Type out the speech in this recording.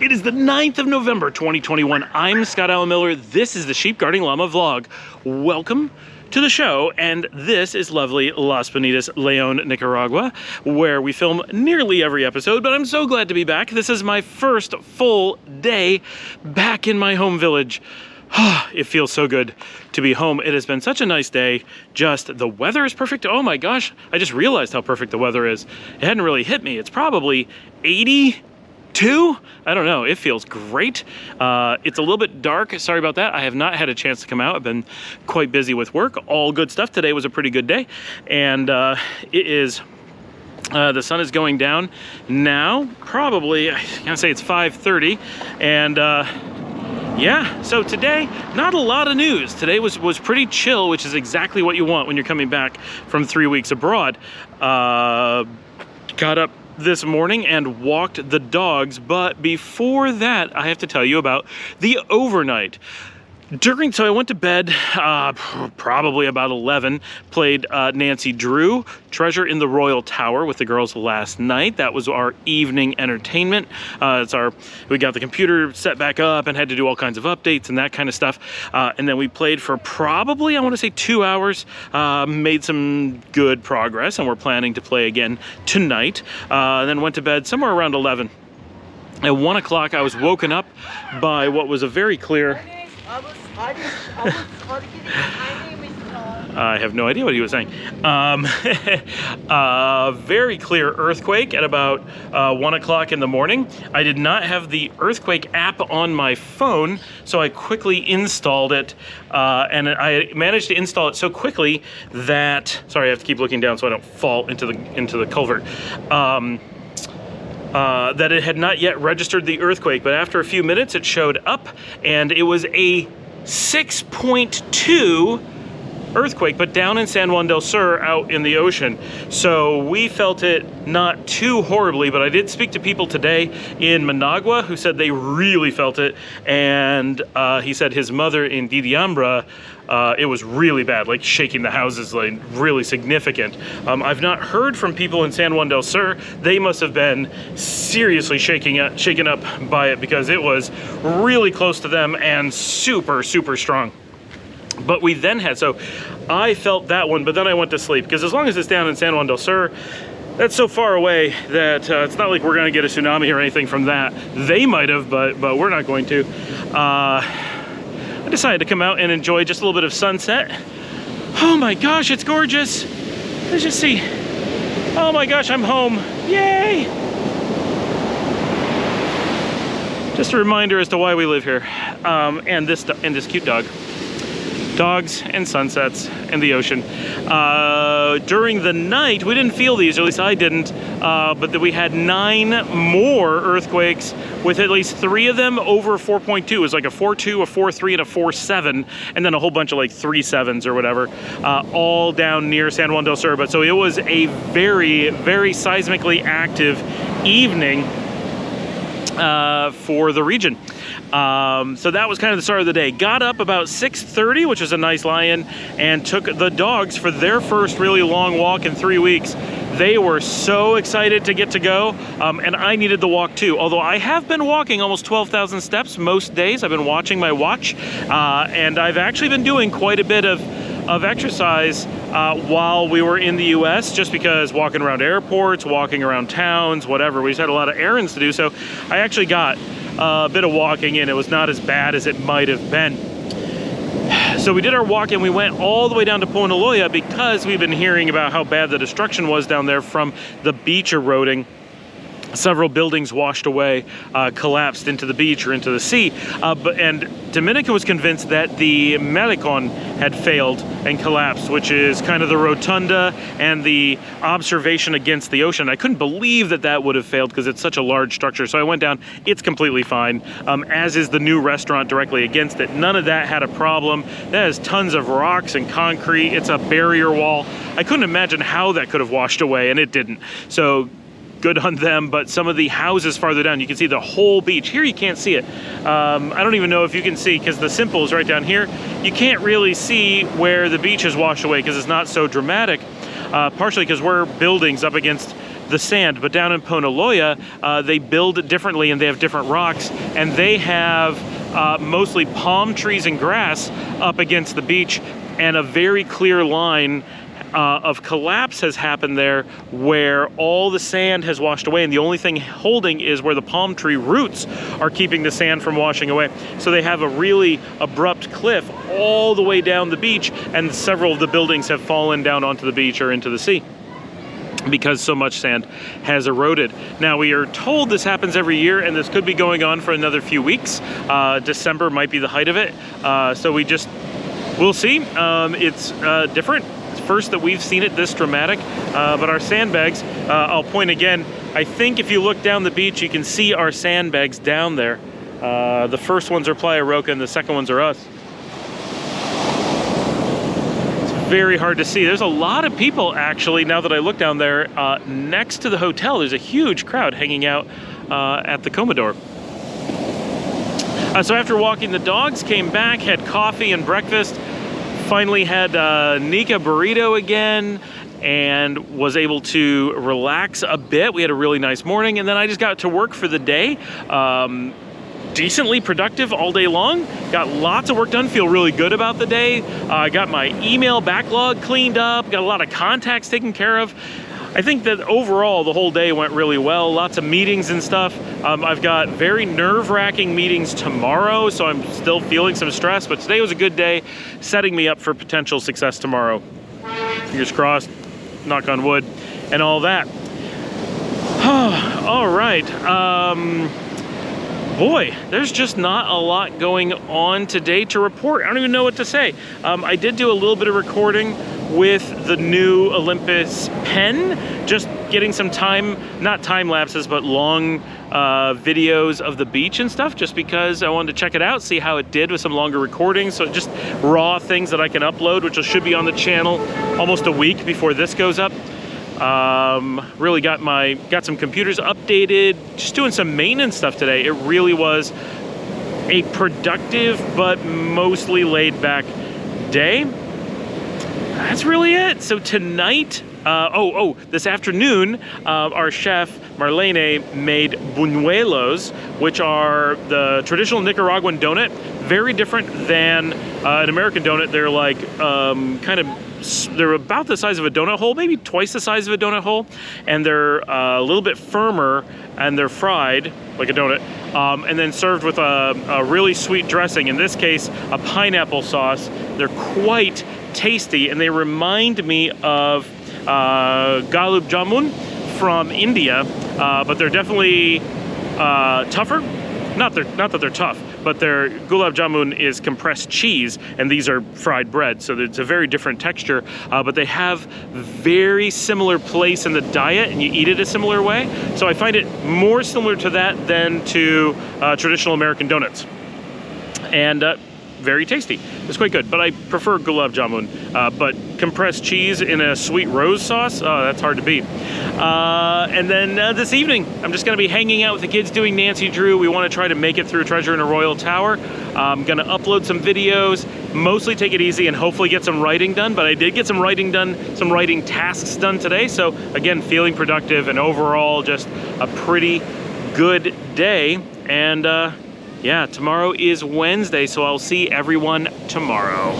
It is the 9th of November, 2021. I'm Scott Allen Miller. This is the Sheep Guarding Llama vlog. Welcome to the show, and this is lovely Las Bonitas, Leon, Nicaragua, where we film nearly every episode, but I'm so glad to be back. This is my first full day back in my home village. It feels so good to be home. It has been such a nice day. Just the weather is perfect. Oh my gosh, I just realized how perfect the weather is. It hadn't really hit me. It's probably 82? I don't know. It feels great. It's a little bit dark. Sorry about that. I have not had a chance to come out. I've been quite busy with work. All good stuff. Today was a pretty good day. And it is... the sun is going down now. Probably, I'm gonna say it's 5:30. And... yeah, so today, not a lot of news. Today was pretty chill, which is exactly what you want when you're coming back from 3 weeks abroad. Got up this morning and walked the dogs, but before that, I have to tell you about the overnight. So I went to bed probably about 11, played Nancy Drew, Treasure in the Royal Tower with the girls last night. That was our evening entertainment. We got the computer set back up and had to do all kinds of updates and that kind of stuff. And then we played for probably, I want to say 2 hours, made some good progress, and we're planning to play again tonight. Then went to bed somewhere around 11. At 1 o'clock, I was woken up by what was a very clear... I have no idea what he was saying. Very clear earthquake at about 1 o'clock in the morning. I did not have the earthquake app on my phone, so I quickly installed it, and I managed to install it so quickly that, sorry, I have to keep looking down so I don't fall into the culvert. That it had not yet registered the earthquake, but after a few minutes it showed up, and it was a 6.2 earthquake, but down in San Juan del Sur out in the ocean. So we felt it not too horribly, but I did speak to people today in Managua who said they really felt it, and he said his mother in Didiambra, it was really bad, like shaking the houses, like really significant. I've not heard from people in San Juan del Sur. They must have been seriously shaken up by it, because it was really close to them and super, super strong. But we then had, so I felt that one, but then I went to sleep, because as long as it's down in San Juan del Sur, that's so far away that it's not like we're going to get a tsunami or anything from that. They might have, but we're not going to. I decided to come out and enjoy just a little bit of sunset. Oh my gosh, it's gorgeous. Let's just see. Oh my gosh, I'm home. Yay! Just a reminder as to why we live here. And this cute dog. Dogs and sunsets and the ocean. During the night, we didn't feel these, or at least I didn't, but we had 9 more earthquakes, with at least 3 of them over 4.2. It was like a 4.2, a 4.3, and a 4.7, and then a whole bunch of like 3.7s or whatever, all down near San Juan del Sur. But so it was a very, very seismically active evening for the region. So that was kind of the start of the day. Got up about 6:30, which was a nice lie-in, and took the dogs for their first really long walk in 3 weeks. They were so excited to get to go, and I needed the walk too. Although I have been walking almost 12,000 steps most days. I've been watching my watch, and I've actually been doing quite a bit of exercise while we were in the US, just because walking around airports, walking around towns, whatever, we just had a lot of errands to do. So I actually got a bit of walking in. It was not as bad as it might have been. So we did our walk, and we went all the way down to Bunelos, because we've been hearing about how bad the destruction was down there from the beach eroding. Several buildings washed away, collapsed into the beach or into the sea. And Dominica was convinced that the Malecon had failed and collapsed, which is kind of the rotunda and the observation against the ocean. I couldn't believe that that would have failed, because it's such a large structure. So I went down. It's completely fine, as is the new restaurant directly against it. None of that had a problem. That has tons of rocks and concrete. It's a barrier wall. I couldn't imagine how that could have washed away, and it didn't. So good on them. But some of the houses farther down, you can see the whole beach. Here you can't see it. I don't even know if you can see, because the Simple is right down here. You can't really see where the beach is washed away, because it's not so dramatic. Partially because we're buildings up against the sand. But down in Bunelos, they build it differently, and they have different rocks, and they have mostly palm trees and grass up against the beach, and a very clear line of collapse has happened there where all the sand has washed away, and the only thing holding is where the palm tree roots are keeping the sand from washing away. So they have a really abrupt cliff all the way down the beach, and several of the buildings have fallen down onto the beach or into the sea because so much sand has eroded. Now, we are told this happens every year, and this could be going on for another few weeks. December might be the height of it, so we'll see. It's different. It's first that we've seen it this dramatic, but our sandbags, I'll point again, I think if you look down the beach, you can see our sandbags down there. The first ones are Playa Roca, and the second ones are us. It's very hard to see. There's a lot of people, actually, now that I look down there, next to the hotel. There's a huge crowd hanging out at the Comodore. So after walking the dogs, came back, had coffee and breakfast, finally had Nika burrito again, and was able to relax a bit. We had a really nice morning, and then I just got to work for the day. Decently productive all day long. Got lots of work done, feel really good about the day. I got my email backlog cleaned up, got a lot of contacts taken care of. I think that overall the whole day went really well. Lots of meetings and stuff. I've got very nerve-wracking meetings tomorrow, so I'm still feeling some stress, but today was a good day, setting me up for potential success tomorrow. Fingers crossed, knock on wood, and all that. All right. Boy, there's just not a lot going on today to report. I don't even know what to say. I did do a little bit of recording with the new Olympus pen, just getting some time, not time lapses, but long videos of the beach and stuff, just because I wanted to check it out, see how it did with some longer recordings. So just raw things that I can upload, which should be on the channel almost a week before this goes up. Really got some computers updated, just doing some maintenance stuff today. It really was a productive but mostly laid back day. That's really it. So tonight, this afternoon, our chef Marlene made Bunelos, which are the traditional Nicaraguan donut. Very different than an American donut. They're like they're about the size of a donut hole, maybe twice the size of a donut hole, and they're a little bit firmer, and they're fried like a donut, and then served with a really sweet dressing. In this case, a pineapple sauce. They're quite tasty, and they remind me of gulab jamun from India, but they're definitely tougher. Not that they're tough, but their gulab jamun is compressed cheese, and these are fried bread, so it's a very different texture, but they have very similar place in the diet, and you eat it a similar way. So I find it more similar to that than to traditional American donuts. And very tasty. It's quite good, but I prefer gulab jamun. But compressed cheese in a sweet rose sauce, that's hard to beat. And then this evening, I'm just gonna be hanging out with the kids doing Nancy Drew. We wanna try to make it through Treasure in a Royal Tower. I'm gonna upload some videos, mostly take it easy and hopefully get some writing done, but I did get some writing done, some writing tasks done today. So again, feeling productive and overall just a pretty good day. And yeah, tomorrow is Wednesday, so I'll see everyone tomorrow.